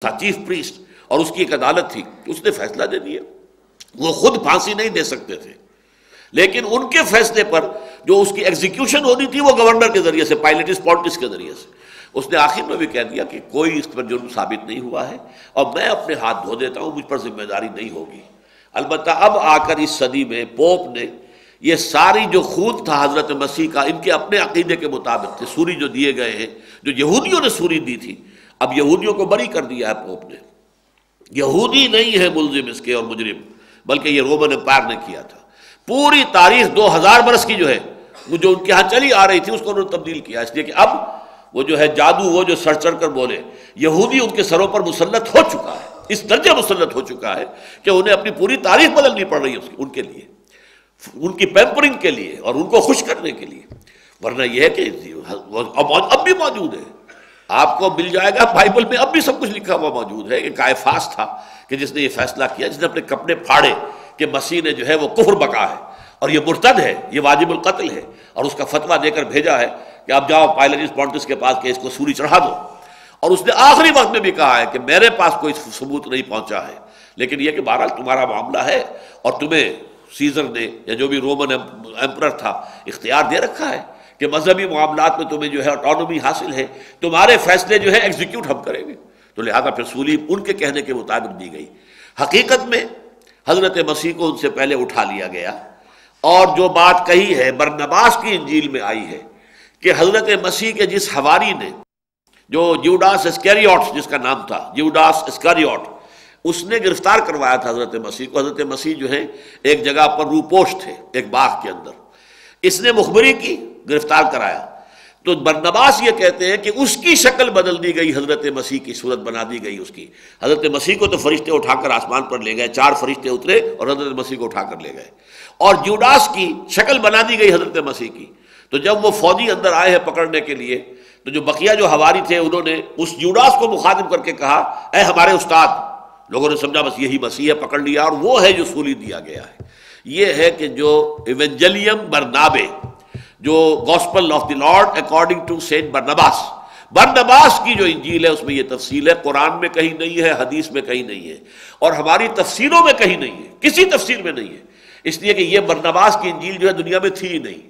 تھا chief priest, اور اس کی ایک عدالت تھی، اس نے فیصلہ دے دیا. وہ خود پھانسی نہیں دے سکتے تھے، لیکن ان کے فیصلے پر جو اس کی ایگزیکیوشن ہونی تھی وہ گورنر کے ذریعے سے، پائلٹس پالٹس کے ذریعے سے. اس نے آخر میں بھی کہہ دیا کہ کوئی اس پر جرم ثابت نہیں ہوا ہے اور میں اپنے ہاتھ دھو دیتا ہوں، مجھ پر ذمہ داری نہیں ہوگی. البتہ اب آ کر اس صدی میں پوپ نے یہ ساری جو خون تھا حضرت مسیح کا، ان کے اپنے عقیدے کے مطابق تھے، سوری جو دیے گئے ہیں، جو یہودیوں نے سوری دی تھی، اب یہودیوں کو بری کر دیا ہے پوپ نے. یہودی نہیں ہے ملزم اس کے اور مجرم، بلکہ یہ رومن امپائر نے کیا تھا. پوری تاریخ 2000 برس کی جو ہے وہ جو ان کے ہاں چلی آ رہی تھی، اس کو انہوں نے تبدیل کیا، اس لیے کہ اب وہ جو ہے جادو، وہ جو سر چڑھ کر بولے، یہودی ان کے سروں پر مسلط ہو چکا ہے، اس درجے مسلط ہو چکا ہے کہ انہیں اپنی پوری تاریخ بدلنی پڑ رہی ہے ان کے لیے، ان کی پیمپرنگ کے لیے اور ان کو خوش کرنے کے لیے. ورنہ یہ ہے کہ اب بھی موجود ہے، آپ کو مل جائے گا بائبل میں، اب بھی سب کچھ لکھا ہوا موجود ہے. کہ کائفاس تھا کہ جس نے یہ فیصلہ کیا، جس نے اپنے کپڑے پھاڑے کہ مسیح نے جو ہے وہ کفر بکا ہے اور یہ مرتد ہے، یہ واجب القتل ہے، اور اس کا فتویٰ دے کر بھیجا ہے کہ آپ جاؤ پائلٹس پونٹس کے پاس کہ اس کو سولی چڑھا دو. اور اس نے آخری وقت میں بھی کہا ہے کہ میرے پاس کوئی ثبوت نہیں پہنچا ہے، لیکن یہ کہ بہرحال تمہارا معاملہ ہے اور تمہیں سیزر نے یا جو بھی رومن ایمپرر تھا اختیار دے رکھا ہے کہ مذہبی معاملات میں تمہیں جو ہے آٹونومی حاصل ہے، تمہارے فیصلے جو ہے ایگزیکیوٹ ہم کریں گے. تو لہذا پھر سولی ان کے کہنے کے مطابق دی گئی. حقیقت میں حضرت مسیح کو ان سے پہلے اٹھا لیا گیا، اور جو بات کہی ہے برنباس کی انجیل میں آئی ہے کہ حضرت مسیح کے جس حواری نے، جو جیوڈاس اسکیریوٹ جس کا نام تھا، جیوڈاس اسکیریوٹ، اس نے گرفتار کروایا تھا حضرت مسیح کو. حضرت مسیح جو ہے ایک جگہ پر روپوش تھے ایک باغ کے اندر، اس نے مخبری کی، گرفتار کرایا. تو برنباس یہ کہتے ہیں کہ اس کی شکل بدل دی گئی، حضرت مسیح کی صورت بنا دی گئی اس کی. حضرت مسیح کو تو فرشتے اٹھا کر آسمان پر لے گئے، 4 فرشتے اترے اور حضرت مسیح کو اٹھا کر لے گئے، اور جیوڈاس کی شکل بنا دی گئی حضرت مسیح کی. تو جب وہ فوجی اندر آئے ہیں پکڑنے کے لیے، تو جو بقیہ جو حواری تھے انہوں نے اس جیوڈاس کو مخاطب کر کے کہا، اے ہمارے استاد. لوگوں نے سمجھا بس یہی مسیح ہے، پکڑ لیا، اور وہ ہے جو سولی دیا گیا ہے. یہ ہے کہ جو ایونجیلیم برنابے، جو gospel of the Lord according to Saint Barnabas, Barnabas کی جو انجیل ہے اس میں یہ تفصیل ہے. قرآن میں کہیں نہیں ہے، حدیث میں کہیں نہیں ہے، اور ہماری تفسیروں میں کہیں نہیں ہے، کسی تفسیر میں نہیں ہے. اس لیے کہ یہ برنباس کی انجیل جو ہے دنیا میں تھی ہی نہیں.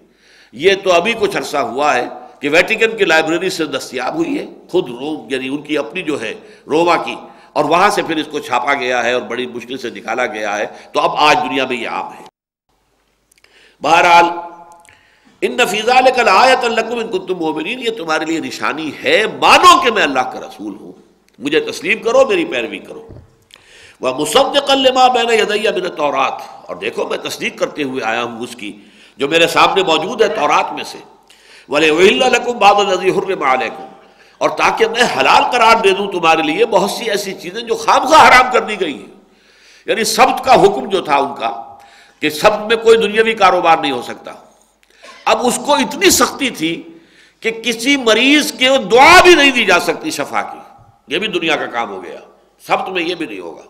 یہ تو ابھی کچھ عرصہ ہوا ہے کہ ویٹیکن کی لائبریری سے دستیاب ہوئی ہے، خود روم یعنی ان کی اپنی جو ہے روما کی، اور وہاں سے پھر اس کو چھاپا گیا ہے اور بڑی مشکل سے نکالا گیا ہے. تو اب آج دنیا میں یہ عام ہے. بہرحال ان فی ذلک لآیۃ لکم ان کنتم مؤمنین، یہ تمہارے لیے نشانی ہے، مانو کہ میں اللہ کا رسول ہوں، مجھے تسلیم کرو، میری پیروی کرو. ومصدقا لما بین یدی من التوراۃ، اور دیکھو میں تصدیق کرتے ہوئے آیا ہوں اس کی جو میرے سامنے موجود ہے تورات میں سے. وَلِأُحِلَّ لَكُمْ بَعْضَ الَّذِي حُرِّمَ عَلَيْكُمْ، اور تاکہ میں حلال قرار دے دوں تمہارے لیے بہت سی ایسی چیزیں جو خامخواہ حرام کر دی گئی ہیں. یعنی سبت کا حکم جو تھا ان کا کہ سبت میں کوئی دنیاوی کاروبار نہیں ہو سکتا، اب اس کو اتنی سختی تھی کہ کسی مریض کے دعا بھی نہیں دی جا سکتی شفا کی. یہ بھی دنیا کا کام ہو گیا، سبت میں یہ بھی نہیں ہوگا.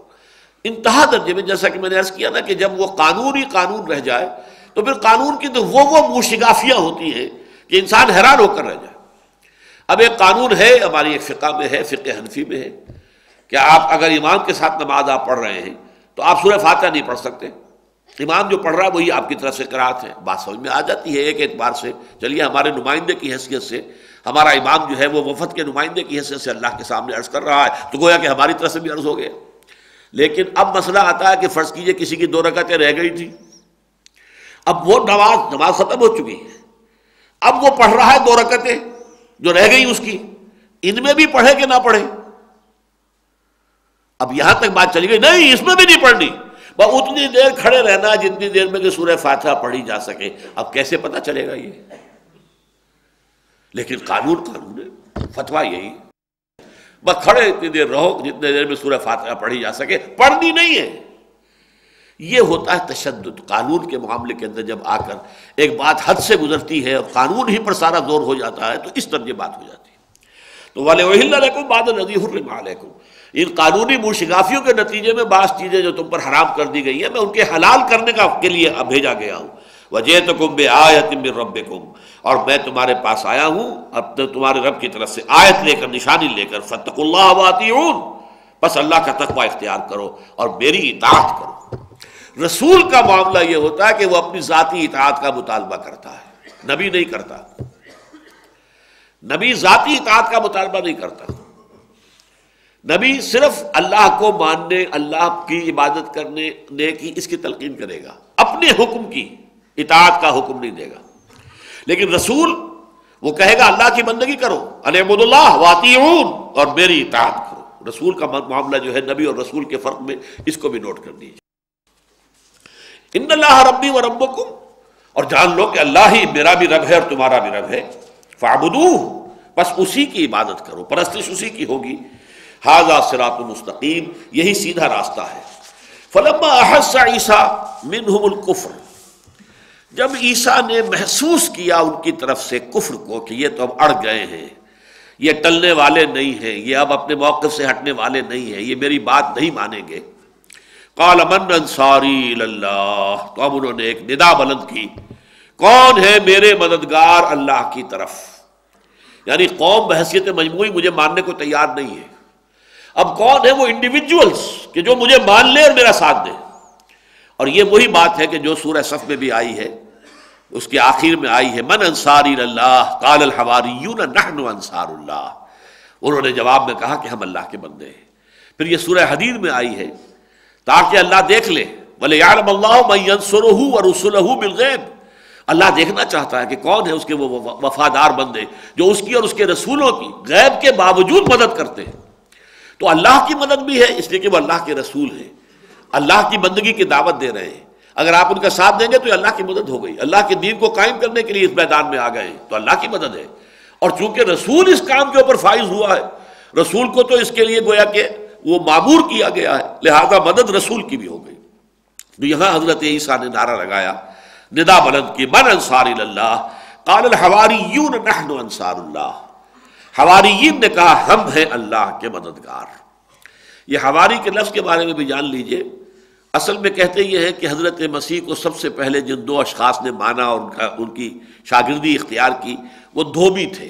انتہا درجے میں، جیسا کہ میں نے عرض کیا نا کہ جب وہ قانون ہی قانون رہ جائے تو پھر قانون کی تو وہ موشگافیاں ہوتی ہیں کہ انسان حیران ہو کر رہ جائے. اب ایک قانون ہے ہماری ایک فقہ میں ہے، فقہ حنفی میں ہے، کہ آپ اگر امام کے ساتھ نماز آپ پڑھ رہے ہیں تو آپ سورہ فاتحہ نہیں پڑھ سکتے. امام جو پڑھ رہا ہے وہی آپ کی طرف سے قرات ہے. بات سمجھ میں آ جاتی ہے ایک اعتبار سے. چلیے ہمارے نمائندے کی حیثیت سے ہمارا امام جو ہے وہ وفد کے نمائندے کی حیثیت سے اللہ کے سامنے عرض کر رہا ہے تو گویا کہ ہماری طرف سے بھی عرض ہو گیا. لیکن اب مسئلہ آتا ہے کہ فرض کیجئے کسی کی 2 رکعتیں رہ گئی تھی، اب وہ نماز ختم ہو چکی ہے، اب وہ پڑھ رہا ہے 2 رکعتیں جو رہ گئی اس کی، ان میں بھی پڑھے کہ نہ پڑھے. اب یہاں تک بات چلی گئی نہیں اس میں بھی نہیں پڑھنی، بس اتنی دیر کھڑے رہنا جتنی دیر میں کہ سورہ فاتحہ پڑھی جا سکے. اب کیسے پتہ چلے گا یہ؟ لیکن قانون ہے، فتویٰ یہی، بس کھڑے اتنی دیر رہو جتنے دیر میں سورہ فاتحہ پڑھی جا سکے، پڑھنی نہیں ہے. یہ ہوتا ہے تشدد. قانون کے معاملے کے اندر جب آ کر ایک بات حد سے گزرتی ہے اور قانون ہی پر سارا زور ہو جاتا ہے تو اس طرح یہ بات ہو جاتی ہے. تو وَلِأُحِلَّ لَكُمْ بَعْضَ الَّذِي حُرِّمَ عَلَيْكُمْ، ان قانونی موشگافیوں کے نتیجے میں بعض چیزیں جو تم پر حرام کر دی گئی ہیں میں ان کے حلال کرنے کے لیے بھیجا گیا ہوں. وَجِئْتُكُمْ بِآیَةٍ مِّن رَبِّكُمْ، اور میں تمہارے پاس آیا ہوں اب تمہارے رب کی طرف سے آیت لے کر، نشانی لے کر. فَاتَّقُوا اللَّهَ وَأَطِیعُونِ، بس اللہ کا تقوی اختیار کرو اور میری اطاعت کرو۔ رسول کا معاملہ یہ ہوتا ہے کہ وہ اپنی ذاتی اطاعت کا مطالبہ کرتا ہے، نبی نہیں کرتا۔ نبی ذاتی اطاعت کا مطالبہ نہیں کرتا، نبی صرف اللہ کو ماننے، اللہ کی عبادت کرنے کی اس کی تلقین کرے گا، اپنے حکم کی اطاعت کا حکم نہیں دے گا۔ لیکن رسول وہ کہے گا اللہ کی بندگی کرو، ان اعبدوا اللہ واطیعون، اور میری اطاعت کرو۔ رسول کا معاملہ جو ہے نبی اور رسول کے فرق میں اس کو بھی نوٹ کر دیجیے۔ ان اللہ ربی و ربکم، اور جان لو کہ اللہ ہی میرا بھی رب ہے اور تمہارا بھی رب ہے، فاعبدوہ، بس اسی کی عبادت کرو، پرستش اسی کی ہوگی۔ ھذا صراط مستقیم، یہی سیدھا راستہ ہے۔ فلما احس عیسیٰ منہم الکفر، جب عیسیٰ نے محسوس کیا ان کی طرف سے کفر کو کہ یہ تو اب اڑ گئے ہیں، یہ ٹلنے والے نہیں ہیں، یہ اب اپنے موقف سے ہٹنے والے نہیں ہیں، یہ میری بات نہیں مانیں گے، قال من انصاری الی اللہ، تو اب انہوں نے ایک ندا بلند کی، کون ہے میرے مددگار اللہ کی طرف؟ یعنی قوم بحیثیت مجموعی مجھے ماننے کو تیار نہیں ہے، اب کون ہے وہ انڈیویجولز کہ جو مجھے مان لے اور میرا ساتھ دے؟ اور یہ وہی بات ہے کہ جو سورہ صف میں بھی آئی ہے، اس کے آخر میں آئی ہے، من انصاری اللہ قال الحواریون نحن انصار اللہ، انہوں نے جواب میں کہا کہ ہم اللہ کے بندے ہیں۔ پھر یہ سورہ حدید میں آئی ہے تاکہ اللہ دیکھ لے، وَلِيَعْلَمَ اللَّهُ مَن يَنصُرُهُ وَرُسُلَهُ بِالْغَيْبِ، اللہ دیکھنا چاہتا ہے کہ کون ہے اس کے وہ وفادار بندے جو اس کی اور اس کے رسولوں کی غیب کے باوجود مدد کرتے ہیں۔ تو اللہ کی مدد بھی ہے اس لیے کہ وہ اللہ کے رسول ہیں، اللہ کی بندگی کی دعوت دے رہے ہیں، اگر آپ ان کا ساتھ دیں گے تو یہ اللہ کی مدد ہو گئی، اللہ کے دین کو قائم کرنے کے لیے اس میدان میں آ گئے ہیں تو اللہ کی مدد ہے۔ اور چونکہ رسول اس کام کے اوپر فائز ہوا ہے، رسول کو تو اس کے لیے گویا کہ وہ معمور کیا گیا ہے، لہذا مدد رسول کی بھی ہو گئی۔ تو یہاں حضرت عیسیٰ نے نعرہ لگایا، ندا بلند کی، من انصار اللہ قال الحواریون نحن انصار اللہ، حواریین نے کہا ہم ہیں اللہ کے مددگار۔ یہ حواری کے لفظ کے بارے میں بھی جان لیجئے، اصل میں کہتے یہ ہے کہ حضرت مسیح کو سب سے پہلے جن دو اشخاص نے مانا اور ان کی شاگردی اختیار کی وہ دھوبی تھے،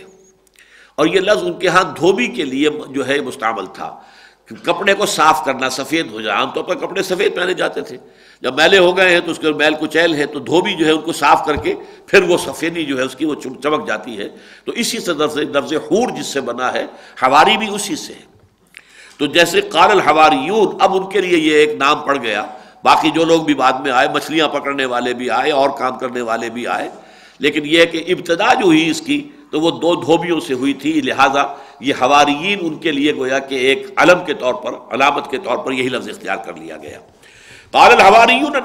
اور یہ لفظ ان کے ہاں دھوبی کے لیے جو ہے مستعمل تھا، کپڑے کو صاف کرنا، سفید ہو جائے، عام طور پر کپڑے سفید پہنے جاتے تھے، جب میلے ہو گئے ہیں تو اس کے میل کچیل ہے تو دھوبی جو ہے ان کو صاف کر کے پھر وہ سفیدی جو ہے اس کی وہ چمک جاتی ہے، تو اسی سے لفظ حور جس سے بنا ہے، حواری بھی اسی سے ہے۔ تو جیسے قال الحواریون، اب ان کے لیے یہ ایک نام پڑ گیا، باقی جو لوگ بھی بعد میں آئے، مچھلیاں پکڑنے والے بھی آئے اور کام کرنے والے بھی آئے، لیکن یہ کہ ابتدا جو ہوئی اس کی تو وہ دو دھوبیوں سے ہوئی تھی، لہٰذا یہ حواریین ان کے لیے گویا کہ ایک علم کے طور پر، علامت کے طور پر یہی لفظ اختیار کر لیا گیا۔ قال الحواریون